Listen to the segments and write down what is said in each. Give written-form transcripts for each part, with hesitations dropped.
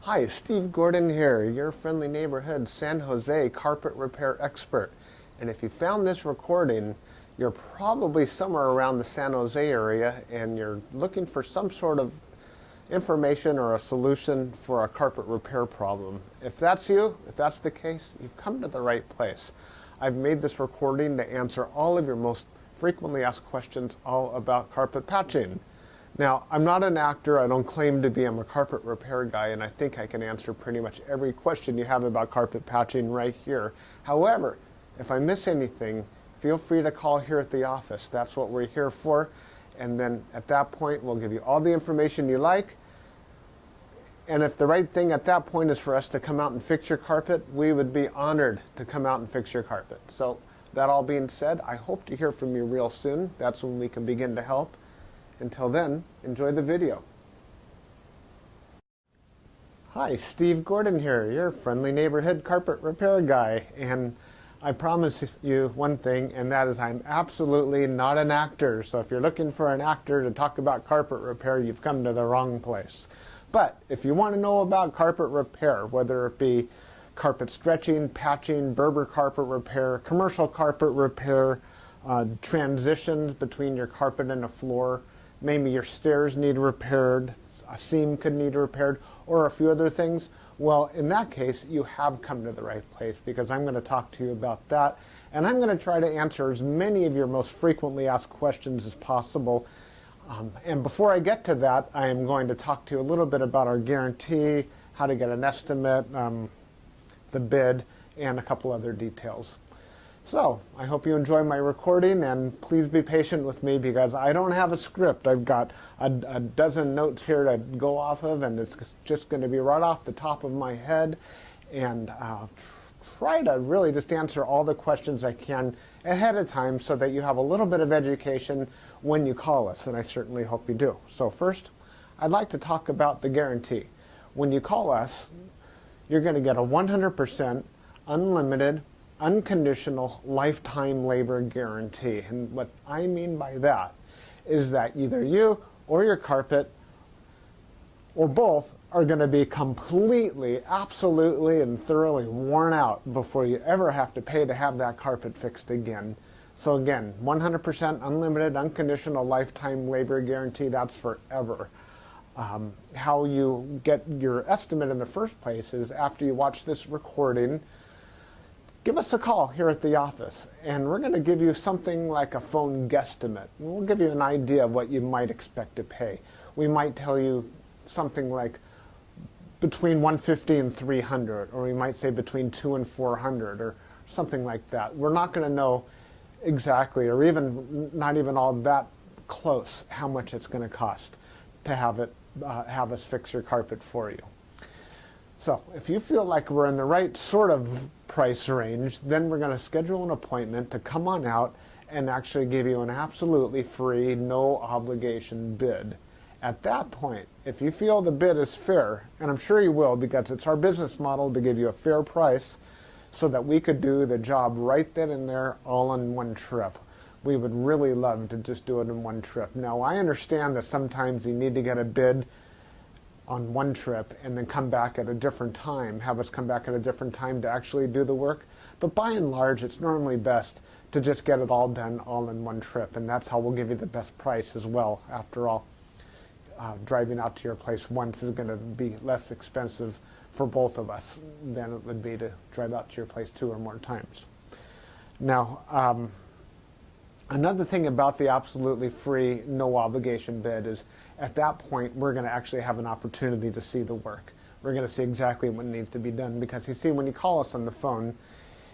Hi, Steve Gordon here, your friendly neighborhood San Jose carpet repair expert. And if you found this recording, you're probably somewhere around the San Jose area and you're looking for some sort of information or a solution for a carpet repair problem. If that's you, if that's the case, you've come to the right place. I've made this recording to answer all of your most frequently asked questions all about carpet patching. Now, I'm not an actor, I don't claim to be, I'm a carpet repair guy, and I think I can answer pretty much every question you have about carpet patching right here. However, if I miss anything, feel free to call here at the office. That's what we're here for. And then at that point, we'll give you all the information you like. And if the right thing at that point is for us to come out and fix your carpet, we would be honored to come out and fix your carpet. So that all being said, I hope to hear from you real soon. That's when we can begin to help. Until then, enjoy the video. Hi, Steve Gordon here, your friendly neighborhood carpet repair guy. And I promise you one thing, and that is I'm absolutely not an actor. So if you're looking for an actor to talk about carpet repair, you've come to the wrong place. But if you want to know about carpet repair, whether it be carpet stretching, patching, Berber carpet repair, commercial carpet repair, transitions between your carpet and a floor, maybe your stairs need repaired, a seam could need repaired, or a few other things, well, in that case, you have come to the right place because I'm going to talk to you about that. And I'm going to try to answer as many of your most frequently asked questions as possible. And before I get to that, I am going to talk to you a little bit about our guarantee, how to get an estimate, the bid, and a couple other details. So, I hope you enjoy my recording, and please be patient with me because I don't have a script. I've got a dozen notes here to go off of, and it's just going to be right off the top of my head. And I'll try to really just answer all the questions I can ahead of time so that you have a little bit of education when you call us, and I certainly hope you do. So first, I'd like to talk about the guarantee. When you call us, you're going to get a 100% unlimited unconditional lifetime labor guarantee. And what I mean by that is that either you or your carpet or both are going to be completely, absolutely, and thoroughly worn out before you ever have to pay to have that carpet fixed again. So again, 100% unlimited, unconditional lifetime labor guarantee, that's forever. How you get your estimate in the first place is after you watch this recording, give us a call here at the office, and we're going to give you something like a phone guesstimate. We'll give you an idea of what you might expect to pay. We might tell you something like between $150 and $300, or we might say between $200 and $400, or something like that. We're not going to know exactly, or even not even all that close, how much it's going to cost to have us fix your carpet for you. So if you feel like we're in the right sort of price range, then we're going to schedule an appointment to come on out and actually give you an absolutely free, no obligation bid. At that point, if you feel the bid is fair, and I'm sure you will because it's our business model to give you a fair price so that we could do the job right then and there all in one trip. We would really love to just do it in one trip. Now, I understand that sometimes you need to get a bid on one trip and then come back at a different time, have us come back at a different time to actually do the work. But by and large, it's normally best to just get it all done all in one trip, and that's how we'll give you the best price as well. After all, driving out to your place once is going to be less expensive for both of us than it would be to drive out to your place 2 or more times. Now, another thing about the absolutely free, no obligation bid is at that point, we're going to actually have an opportunity to see the work. We're going to see exactly what needs to be done because you see, when you call us on the phone,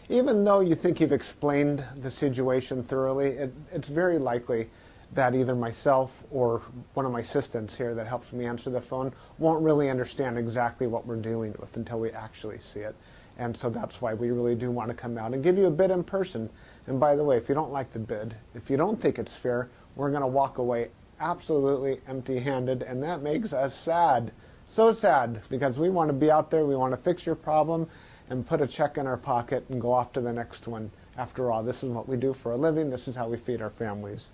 even though you think you've explained the situation thoroughly, it's very likely that either myself or one of my assistants here that helps me answer the phone won't really understand exactly what we're dealing with until we actually see it. And so that's why we really do want to come out and give you a bid in person. And by the way, if you don't like the bid, if you don't think it's fair, we're going to walk away absolutely empty-handed, and that makes us sad. So sad, because we want to be out there, we want to fix your problem and put a check in our pocket and go off to the next one. After all, this is what we do for a living, this is how we feed our families.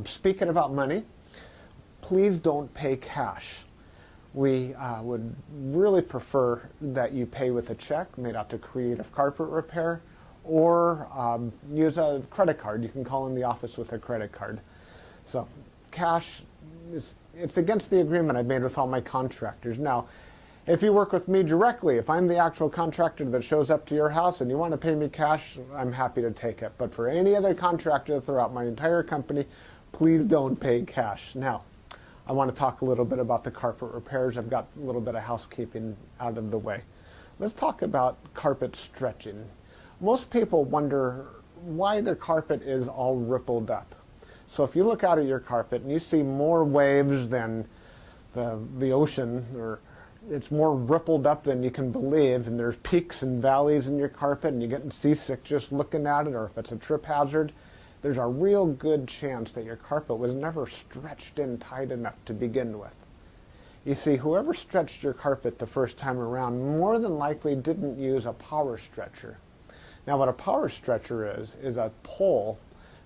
Speaking about money, please don't pay cash. We would really prefer that you pay with a check made out to Creative Carpet Repair, or use a credit card. You can call in the office with a credit card. So cash, it's against the agreement I've made with all my contractors. Now, if you work with me directly, if I'm the actual contractor that shows up to your house and you want to pay me cash, I'm happy to take it. But for any other contractor throughout my entire company, please don't pay cash. Now, I want to talk a little bit about the carpet repairs. I've got a little bit of housekeeping out of the way. Let's talk about carpet stretching. Most people wonder why their carpet is all rippled up. So if you look out at your carpet and you see more waves than the ocean, or it's more rippled up than you can believe, and there's peaks and valleys in your carpet and you're getting seasick just looking at it, or if it's a trip hazard, there's a real good chance that your carpet was never stretched in tight enough to begin with. You see, whoever stretched your carpet the first time around more than likely didn't use a power stretcher. Now, what a power stretcher is a pole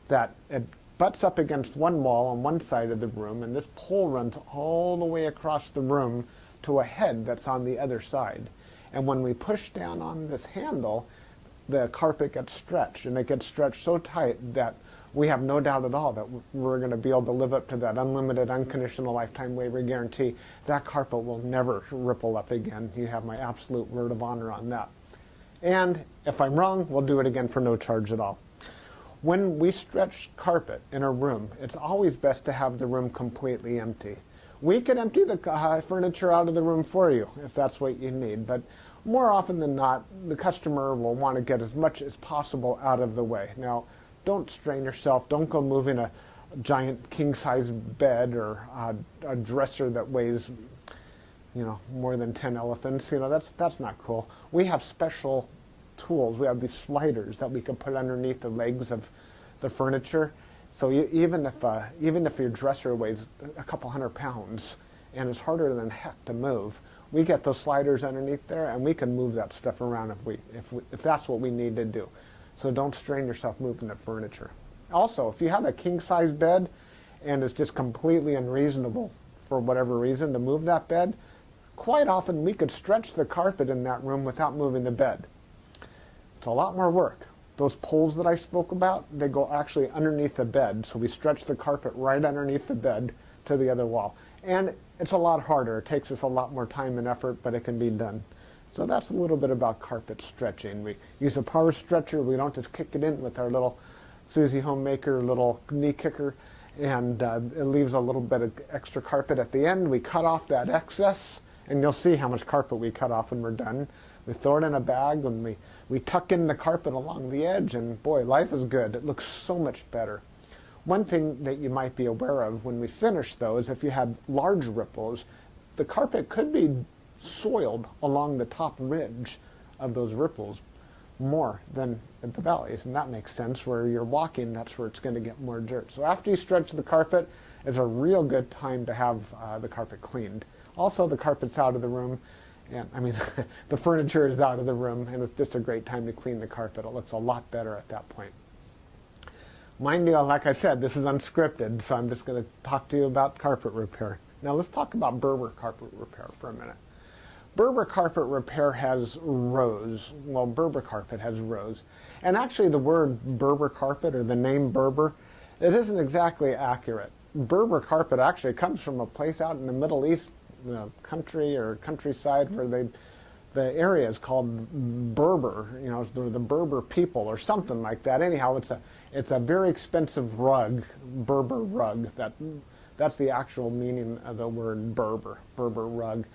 that it butts up against one wall on one side of the room, and this pole runs all the way across the room to a head that's on the other side. And when we push down on this handle, the carpet gets stretched, and it gets stretched so tight that we have no doubt at all that we're going to be able to live up to that unlimited, unconditional lifetime waiver guarantee. That carpet will never ripple up again. You have my absolute word of honor on that. And if I'm wrong, we'll do it again for no charge at all. When we stretch carpet in a room, it's always best to have the room completely empty. We can empty the furniture out of the room for you if that's what you need, but more often than not, the customer will want to get as much as possible out of the way. Now, don't strain yourself. Don't go moving a giant king-size bed or a dresser that weighs, more than 10 elephants. That's not cool. We have special tools. We have these sliders that we can put underneath the legs of the furniture. So even if your dresser weighs a couple hundred pounds and it's harder than heck to move, we get those sliders underneath there and we can move that stuff around if that's what we need to do. So don't strain yourself moving the furniture. Also, if you have a king-size bed and it's just completely unreasonable for whatever reason to move that bed, quite often we could stretch the carpet in that room without moving the bed. It's a lot more work. Those poles that I spoke about, they go actually underneath the bed, so we stretch the carpet right underneath the bed to the other wall. And it's a lot harder. It takes us a lot more time and effort, but it can be done. So that's a little bit about carpet stretching. We use a power stretcher. We don't just kick it in with our little Susie Homemaker little knee kicker, and it leaves a little bit of extra carpet at the end. We cut off that excess, and you'll see how much carpet we cut off when we're done. We throw it in a bag, and we tuck in the carpet along the edge, and boy, life is good. It looks so much better. One thing that you might be aware of when we finish, though, is if you had large ripples, the carpet could be soiled along the top ridge of those ripples more than at the valleys, and that makes sense. Where you're walking, that's where it's going to get more dirt. So after you stretch the carpet is a real good time to have the carpet cleaned. Also, the carpet's out of the room, and the furniture is out of the room, and it's just a great time to clean the carpet. It looks a lot better at that point. Mind you, like I said, this is unscripted, so I'm just going to talk to you about carpet repair. Now let's talk about Berber carpet repair for a minute. Berber carpet repair has rows. Well, Berber carpet has rows. And actually the word Berber carpet, or the name Berber, it isn't exactly accurate. Berber carpet actually comes from a place out in the Middle East, country or countryside, where the area is called Berber, the Berber people or something like that. Anyhow, it's a very expensive rug, Berber rug. That's the actual meaning of the word Berber rug.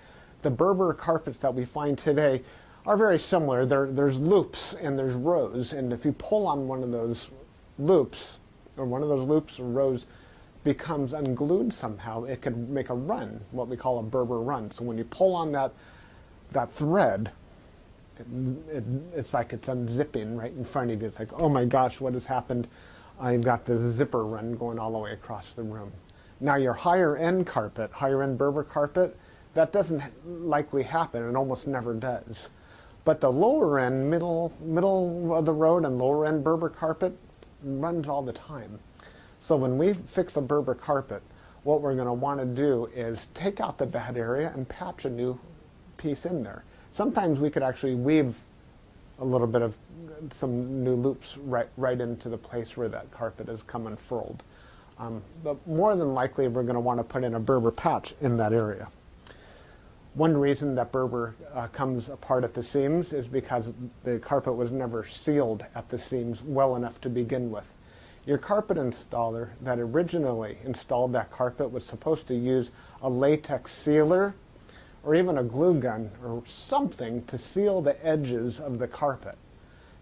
The Berber carpets that we find today are very similar. There's loops and there's rows, and if you pull on one of those loops, or rows becomes unglued somehow, it can make a run, what we call a Berber run. So when you pull on that thread, it's like it's unzipping right in front of you. It's like, oh my gosh, what has happened? I've got this zipper run going all the way across the room. Now your higher end Berber carpet, that doesn't likely happen. It almost never does. But the lower end, middle of the road and lower end Berber carpet runs all the time. So when we fix a Berber carpet, what we're going to want to do is take out the bad area and patch a new piece in there. Sometimes we could actually weave a little bit of some new loops right into the place where that carpet is come unfurled. But more than likely, we're going to want to put in a Berber patch in that area. One reason that Berber comes apart at the seams is because the carpet was never sealed at the seams well enough to begin with. Your carpet installer that originally installed that carpet was supposed to use a latex sealer or even a glue gun or something to seal the edges of the carpet.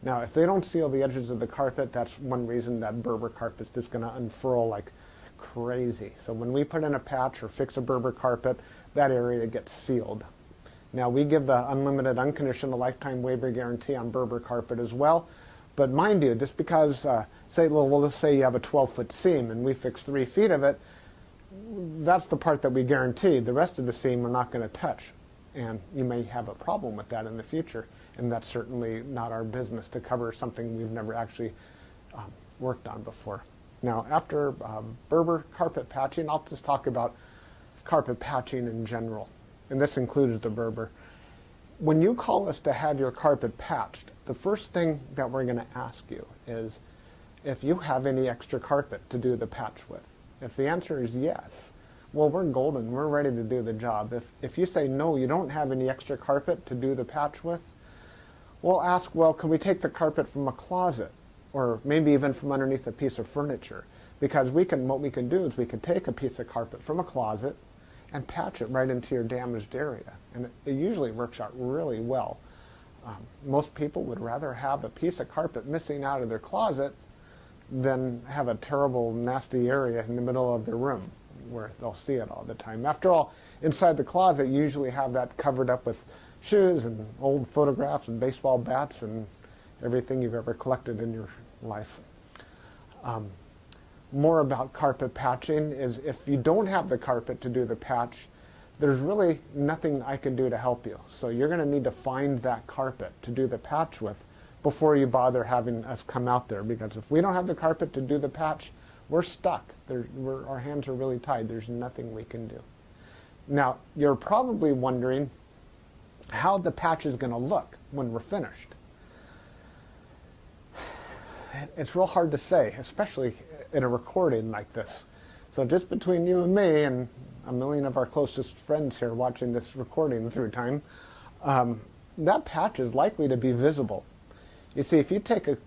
Now, if they don't seal the edges of the carpet, that's one reason that Berber carpet is going to unfurl like crazy. So when we put in a patch or fix a Berber carpet, that area gets sealed. Now, we give the unlimited, unconditional lifetime waiver guarantee on Berber carpet as well. But mind you, just because, let's say you have a 12-foot seam and we fix 3 feet of it, that's the part that we guarantee. The rest of the seam we're not going to touch. And you may have a problem with that in the future. And that's certainly not our business to cover something we've never actually worked on before. Now, after Berber carpet patching, I'll just talk about carpet patching in general. And this includes the Berber. When you call us to have your carpet patched, the first thing that we're going to ask you is if you have any extra carpet to do the patch with. If the answer is yes, well, we're golden. We're ready to do the job. If you say no, you don't have any extra carpet to do the patch with, we'll ask, well, can we take the carpet from a closet or maybe even from underneath a piece of furniture? Because what we can do is we could take a piece of carpet from a closet and patch it right into your damaged area. And it usually works out really well. Most people would rather have a piece of carpet missing out of their closet than have a terrible, nasty area in the middle of their room where they'll see it all the time. After all, inside the closet, you usually have that covered up with shoes and old photographs and baseball bats and everything you've ever collected in your life. More about carpet patching is if you don't have the carpet to do the patch, there's really nothing I can do to help you. So you're going to need to find that carpet to do the patch with before you bother having us come out there, because if we don't have the carpet to do the patch, we're stuck. Our hands are really tied. There's nothing we can do. Now, you're probably wondering how the patch is going to look when we're finished. It's real hard to say, especially in a recording like this. So just between you and me and a million of our closest friends here watching this recording through time, that patch is likely to be visible. You see, if you take a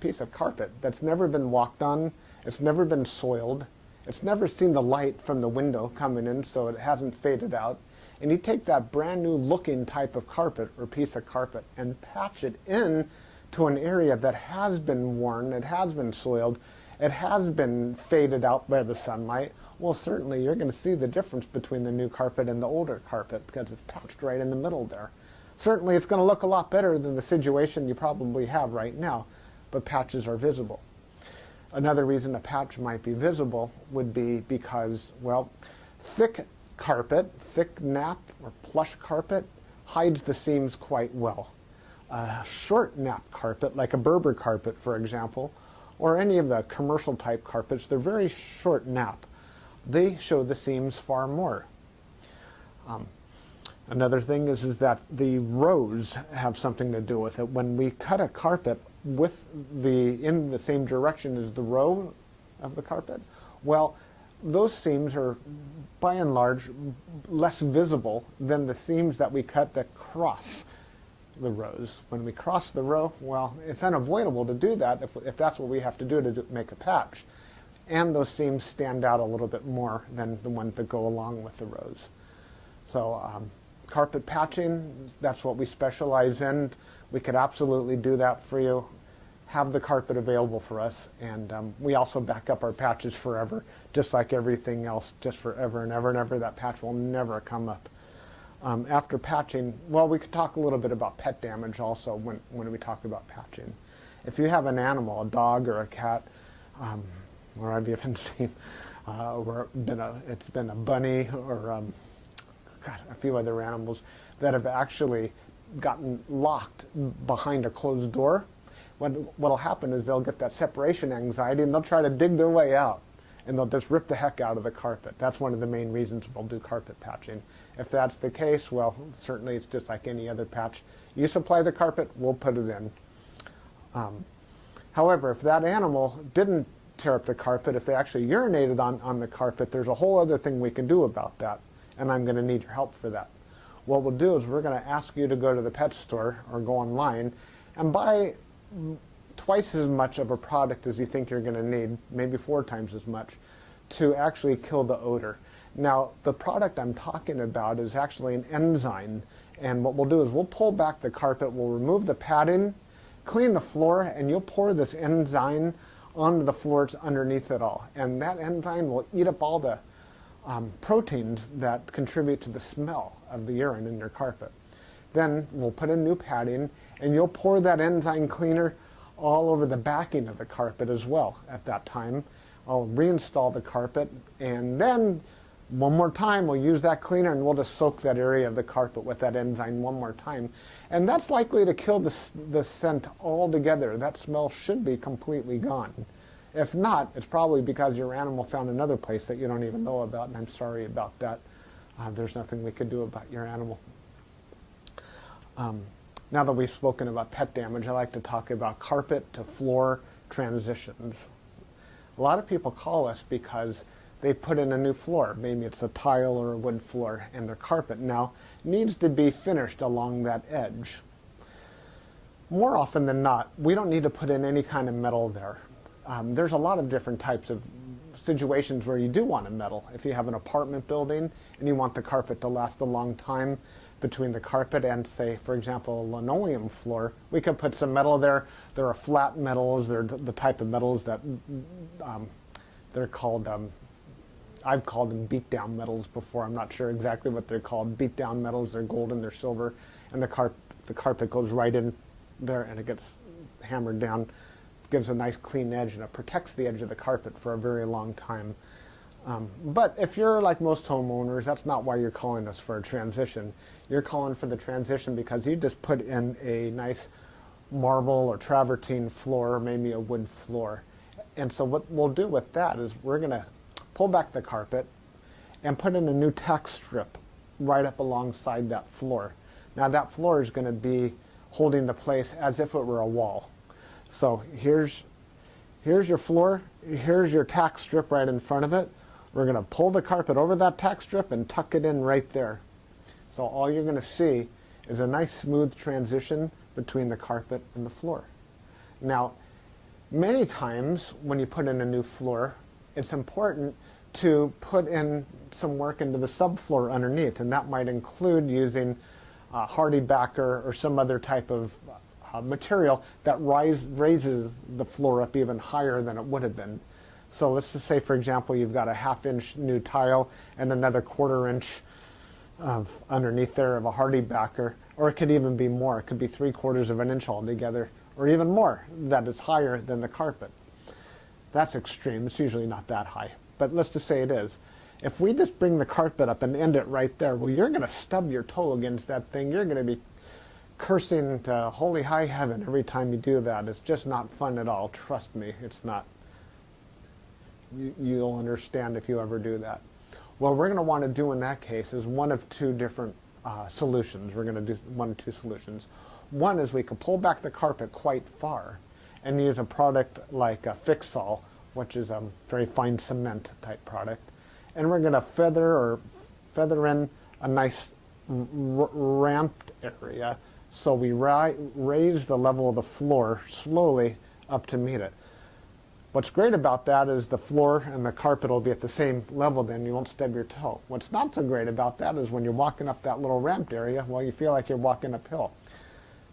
piece of carpet that's never been walked on, it's never been soiled, it's never seen the light from the window coming in so it hasn't faded out, and you take that brand new looking type of carpet or piece of carpet and patch it in to an area that has been worn, it has been soiled, it has been faded out by the sunlight, well, certainly you're going to see the difference between the new carpet and the older carpet because it's patched right in the middle there. Certainly it's going to look a lot better than the situation you probably have right now, but patches are visible. Another reason a patch might be visible would be because, well, thick carpet, thick nap or plush carpet hides the seams quite well. A short nap carpet, like a Berber carpet, for example, or any of the commercial type carpets, they're very short nap. They show the seams far more. Another thing is that the rows have something to do with it. When we cut a carpet in the same direction as the row of the carpet, well, those seams are by and large less visible than the seams that we cut that cross the rows. When we cross the row, well, it's unavoidable to do that if that's what we have to do to make a patch. And those seams stand out a little bit more than the ones that go along with the rows. So carpet patching, that's what we specialize in. We could absolutely do that for you. Have the carpet available for us, and we also back up our patches forever, just like everything else, just forever and ever and ever. That patch will never come up. After patching, well, we could talk a little bit about pet damage also when we talk about patching. If you have an animal, a dog or a cat, or I've even seen where it's been a bunny or a few other animals that have actually gotten locked behind a closed door. What'll happen is they'll get that separation anxiety and they'll try to dig their way out. and they'll just rip the heck out of the carpet. That's one of the main reasons we'll do carpet patching. If that's the case, well, certainly it's just like any other patch. You supply the carpet, we'll put it in. However, if that animal didn't tear up the carpet, if they actually urinated on the carpet, there's a whole other thing we can do about that, and I'm going to need your help for that. What we'll do is we're going to ask you to go to the pet store or go online and buy twice as much of a product as you think you're going to need, maybe 4 times as much, to actually kill the odor. Now, the product I'm talking about is actually an enzyme, and what we'll do is we'll pull back the carpet, we'll remove the padding, clean the floor, and you'll pour this enzyme onto the floors underneath it all. And that enzyme will eat up all the proteins that contribute to the smell of the urine in your carpet. Then we'll put in new padding, and you'll pour that enzyme cleaner all over the backing of the carpet as well at that time. I'll reinstall the carpet, and then one more time we'll use that cleaner, and we'll just soak that area of the carpet with that enzyme one more time. And that's likely to kill the scent altogether. That smell should be completely gone. If not, it's probably because your animal found another place that you don't even know about, and I'm sorry about that. There's nothing we could do about your animal. Now that we've spoken about pet damage, I like to talk about carpet to floor transitions. A lot of people call us because they've put in a new floor. Maybe it's a tile or a wood floor, and their carpet now needs to be finished along that edge. More often than not, we don't need to put in any kind of metal there. There's a lot of different types of situations where you do want a metal. If you have an apartment building and you want the carpet to last a long time between the carpet and, say, for example, a linoleum floor, we could put some metal there. There are flat metals. They're the type of metals that they're called, I've called them beat-down metals before. I'm not sure exactly what they're called. Beat-down metals, they're golden, they're silver, and the carpet goes right in there and it gets hammered down. Gives a nice clean edge, and it protects the edge of the carpet for a very long time. But if you're like most homeowners, that's not why you're calling us for a transition. You're calling for the transition because you just put in a nice marble or travertine floor, maybe a wood floor. And so what we'll do with that is we're going to pull back the carpet and put in a new tack strip right up alongside that floor. Now that floor is going to be holding the place as if it were a wall. So here's your floor, here's your tack strip right in front of it. We're going to pull the carpet over that tack strip and tuck it in right there. So all you're going to see is a nice smooth transition between the carpet and the floor. Now, many times when you put in a new floor, it's important to put in some work into the subfloor underneath, and that might include using HardieBacker or some other type of material that raises the floor up even higher than it would have been. So let's just say, for example, you've got a 1/2 inch new tile and another 1/4 inch of underneath there of a HardieBacker, or it could even be more. It could be 3/4 of an inch altogether, or even more, that is higher than the carpet. That's extreme. It's usually not that high, but let's just say it is. If we just bring the carpet up and end it right there, well, you're going to stub your toe against that thing. You're going to be cursing to holy high heaven every time you do that. It's just not fun at all. Trust me, it's not. You'll understand if you ever do that. What we're going to want to do in that case is one of 2 different solutions. We're going to do 1 of 2 solutions. One is we can pull back the carpet quite far and use a product like a Fix-All, which is a very fine cement type product. And we're going to feather in a nice ramped area, so we raise the level of the floor slowly up to meet it. What's great about that is the floor and the carpet will be at the same level, then you won't stub your toe. What's not so great about that is when you're walking up that little ramped area, well, you feel like you're walking uphill.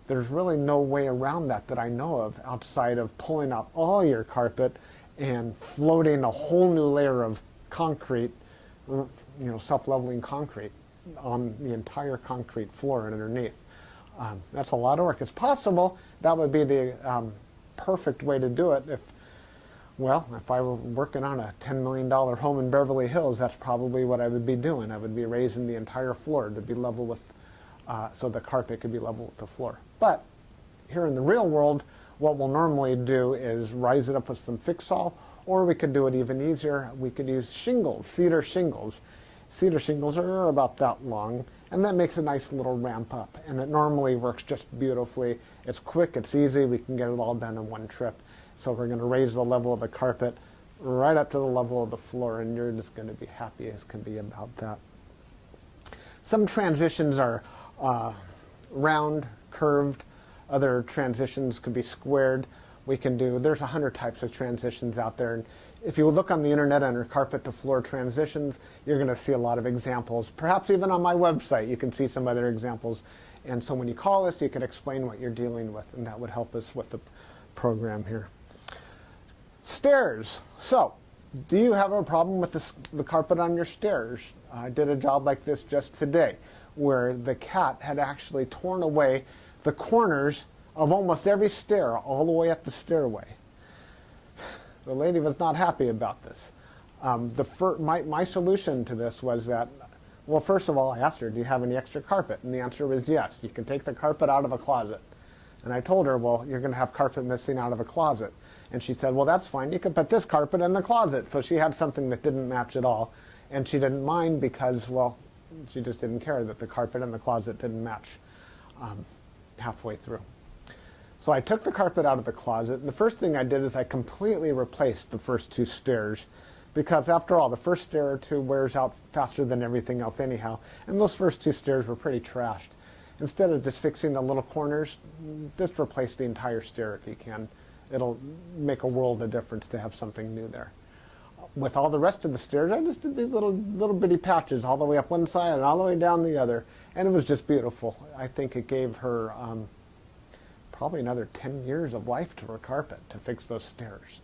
There's really no way around that I know of outside of pulling out all your carpet and floating a whole new layer of concrete, self-leveling concrete on the entire concrete floor and underneath. That's a lot of work. It's possible that would be the perfect way to do it if I were working on a $10 million home in Beverly Hills. That's probably what I would be doing. I would be raising the entire floor to be level with, so the carpet could be level with the floor. But here in the real world, what we'll normally do is rise it up with some Fix-All, Or we could do it even easier. We could use shingles, cedar shingles. Cedar shingles are about that long, and that makes a nice little ramp up. And it normally works just beautifully. It's quick, it's easy, we can get it all done in one trip. So we're going to raise the level of the carpet right up to the level of the floor, and you're just going to be happy as can be about that. Some transitions are round, curved. Other transitions could be squared. There's 100 types of transitions out there. And if you look on the internet under carpet to floor transitions, you're going to see a lot of examples. Perhaps even on my website, you can see some other examples. And so when you call us, you can explain what you're dealing with, and that would help us with the program here. Stairs. So, do you have a problem with the carpet on your stairs? I did a job like this just today, where the cat had actually torn away the corners of almost every stair all the way up the stairway. The lady was not happy about this. My solution to this was that, well, first of all, I asked her, do you have any extra carpet? And the answer was yes. You can take the carpet out of a closet. And I told her, well, you're going to have carpet missing out of a closet. And she said, well, that's fine. You can put this carpet in the closet. So she had something that didn't match at all. And she didn't mind because, well, she just didn't care that the carpet in the closet didn't match halfway through. So I took the carpet out of the closet, and the first thing I did is I completely replaced the first two stairs, because after all, the first stair or two wears out faster than everything else anyhow, and those first two stairs were pretty trashed. Instead of just fixing the little corners, just replace the entire stair if you can. It'll make a world of difference to have something new there. With all the rest of the stairs, I just did these little bitty patches all the way up one side and all the way down the other, and it was just beautiful. I think it gave her probably another 10 years of life to her carpet to fix those stairs.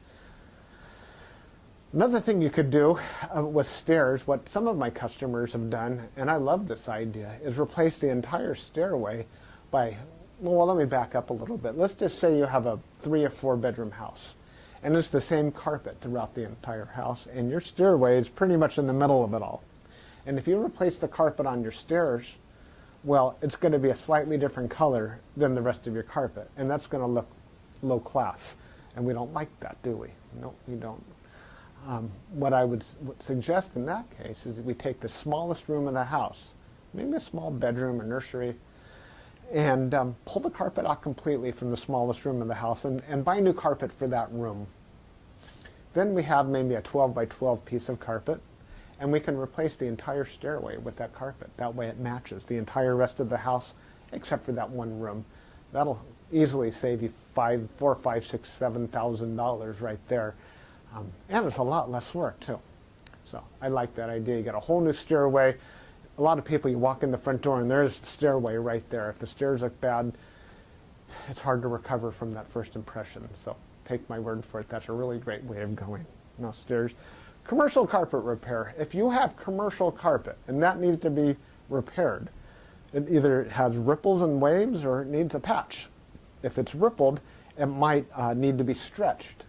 Another thing you could do with stairs, what some of my customers have done, and I love this idea, is replace the entire stairway by, well, let me back up a little bit. Let's just say you have a 3 or 4 bedroom house, and it's the same carpet throughout the entire house, and your stairway is pretty much in the middle of it all. And if you replace the carpet on your stairs, well, it's going to be a slightly different color than the rest of your carpet, and that's going to look low class, and we don't like that, do we? No, we don't. What I would suggest in that case is that we take the smallest room in the house, maybe a small bedroom or nursery, and pull the carpet out completely from the smallest room in the house and buy new carpet for that room. Then we have maybe a 12 by 12 piece of carpet, and we can replace the entire stairway with that carpet. That way it matches the entire rest of the house except for that one room. That'll easily save you $4,000, $5,000, $6,000, $7,000 right there. And it's a lot less work too. So I like that idea. You get a whole new stairway. A lot of people, you walk in the front door and there's the stairway right there. If the stairs look bad, it's hard to recover from that first impression. So take my word for it. That's a really great way of going. No stairs. Commercial carpet repair. If you have commercial carpet and that needs to be repaired, it either has ripples and waves or it needs a patch. If it's rippled, it might need to be stretched.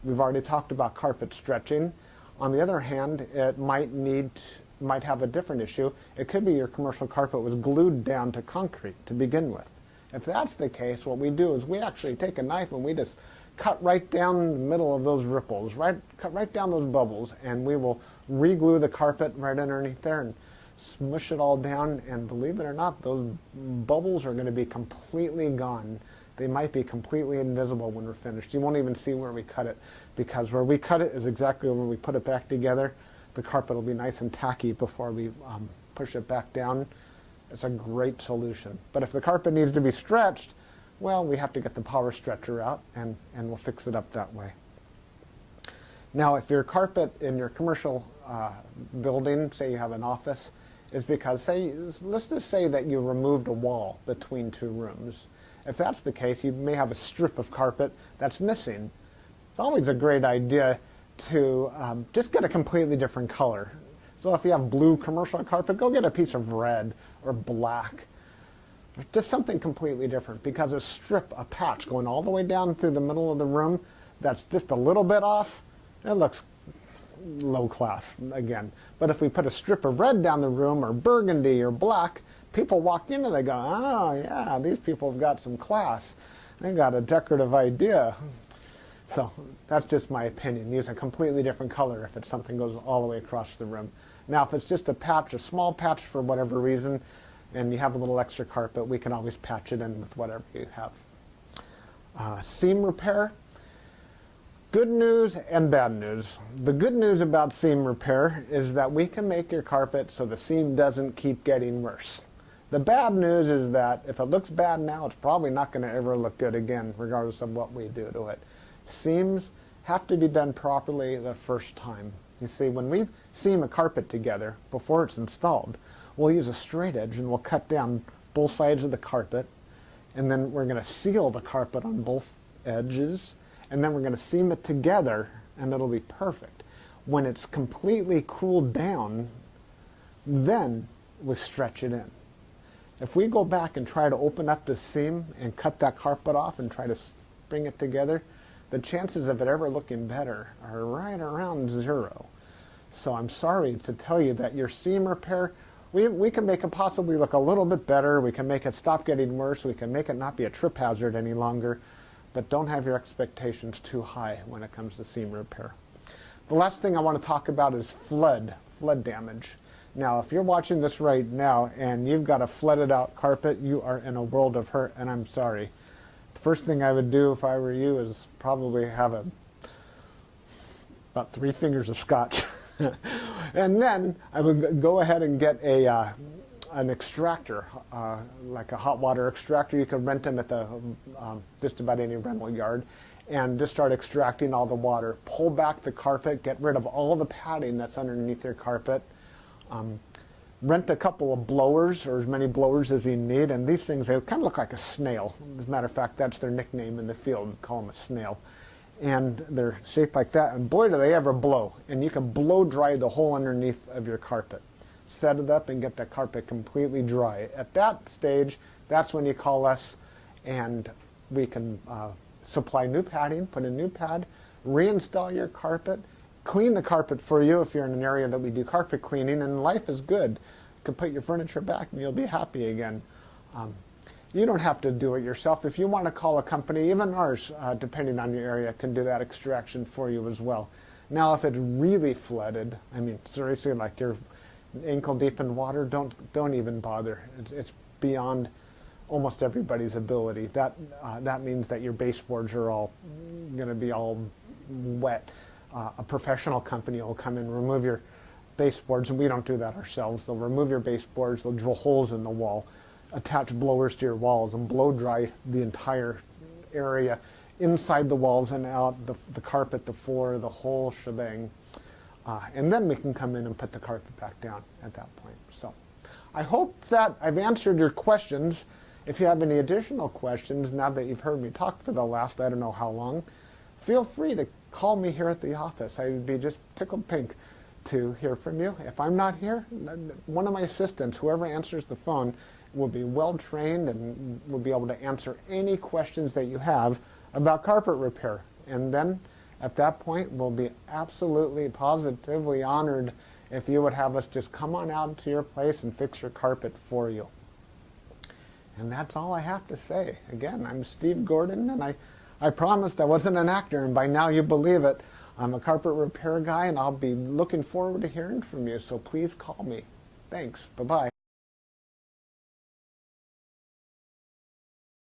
We've already talked about carpet stretching. On the other hand, it might have a different issue. It could be your commercial carpet was glued down to concrete to begin with. If that's the case, what we do is we actually take a knife and we just cut right down the middle of those ripples, cut right down those bubbles, and we will re-glue the carpet right underneath there and smush it all down, and believe it or not, those bubbles are going to be completely gone. They might be completely invisible when we're finished. You won't even see where we cut it, because where we cut it is exactly where we put it back together. The carpet will be nice and tacky before we push it back down. It's a great solution. But if the carpet needs to be stretched, well, we have to get the power stretcher out, and we'll fix it up that way. Now, if your carpet in your commercial building, say you have an office, is because, let's just say that you removed a wall between two rooms. If that's the case, you may have a strip of carpet that's missing. It's always a great idea to just get a completely different color. So if you have blue commercial carpet, go get a piece of red or black. Just something completely different, because a strip, a patch going all the way down through the middle of the room that's just a little bit off, it looks low class again. But if we put a strip of red down the room, or burgundy or black, people walk in and they go, oh yeah, these people have got some class. They got a decorative idea. So that's just my opinion. Use a completely different color if it's something goes all the way across the room. Now, if it's just a patch, a small patch for whatever reason, and you have a little extra carpet, we can always patch it in with whatever you have. Seam repair. Good news and bad news. The good news about seam repair is that we can make your carpet so the seam doesn't keep getting worse. The bad news is that if it looks bad now, it's probably not going to ever look good again, regardless of what we do to it. Seams have to be done properly the first time. You see, when we seam a carpet together before it's installed, we'll use a straight edge and we'll cut down both sides of the carpet, and then we're going to seal the carpet on both edges, and then we're going to seam it together, and it'll be perfect. When it's completely cooled down, then we stretch it in. If we go back and try to open up the seam and cut that carpet off and try to bring it together, the chances of it ever looking better are right around 0. So I'm sorry to tell you that your seam repair, we can make it possibly look a little bit better. We can make it stop getting worse. We can make it not be a trip hazard any longer. But don't have your expectations too high when it comes to seam repair. The last thing I want to talk about is flood damage. Now, if you're watching this right now and you've got a flooded out carpet, you are in a world of hurt, and I'm sorry. The first thing I would do if I were you is probably have about 3 fingers of scotch. And then I would go ahead and get an extractor, like a hot water extractor. You can rent them at the just about any rental yard, and just start extracting all the water. Pull back the carpet, get rid of all the padding that's underneath your carpet. Rent a couple of blowers, or as many blowers as you need, and these things, they kind of look like a snail. As a matter of fact, that's their nickname in the field. We call them a snail. And they're shaped like that, and boy do they ever blow. And you can blow dry the whole underneath of your carpet. Set it up and get the carpet completely dry. At that stage, that's when you call us, and we can supply new padding, put a new pad, reinstall your carpet, clean the carpet for you if you're in an area that we do carpet cleaning, and life is good. You can put your furniture back and you'll be happy again. You don't have to do it yourself. If you want to call a company, even ours, depending on your area, can do that extraction for you as well. Now, if it's really flooded, I mean, seriously, like you're ankle deep in water, don't even bother. It's beyond almost everybody's ability. That means that your baseboards are all going to be all wet. A professional company will come and remove your baseboards, and we don't do that ourselves. They'll remove your baseboards, they'll drill holes in the wall, attach blowers to your walls, and blow dry the entire area, inside the walls and out, the carpet, the floor, the whole shebang. And then we can come in and put the carpet back down at that point. So I hope that I've answered your questions. If you have any additional questions, now that you've heard me talk for the last I don't know how long, feel free to call me here at the office. I would be just tickled pink to hear from you. If I'm not here, one of my assistants, whoever answers the phone, will be well trained and will be able to answer any questions that you have about carpet repair. And then at that point, we'll be absolutely positively honored if you would have us just come on out to your place and fix your carpet for you. And that's all I have to say. Again, I'm Steve Gordon, and I promised I wasn't an actor, and by now you believe it. I'm a carpet repair guy, and I'll be looking forward to hearing from you, so please call me. Thanks. Bye-bye.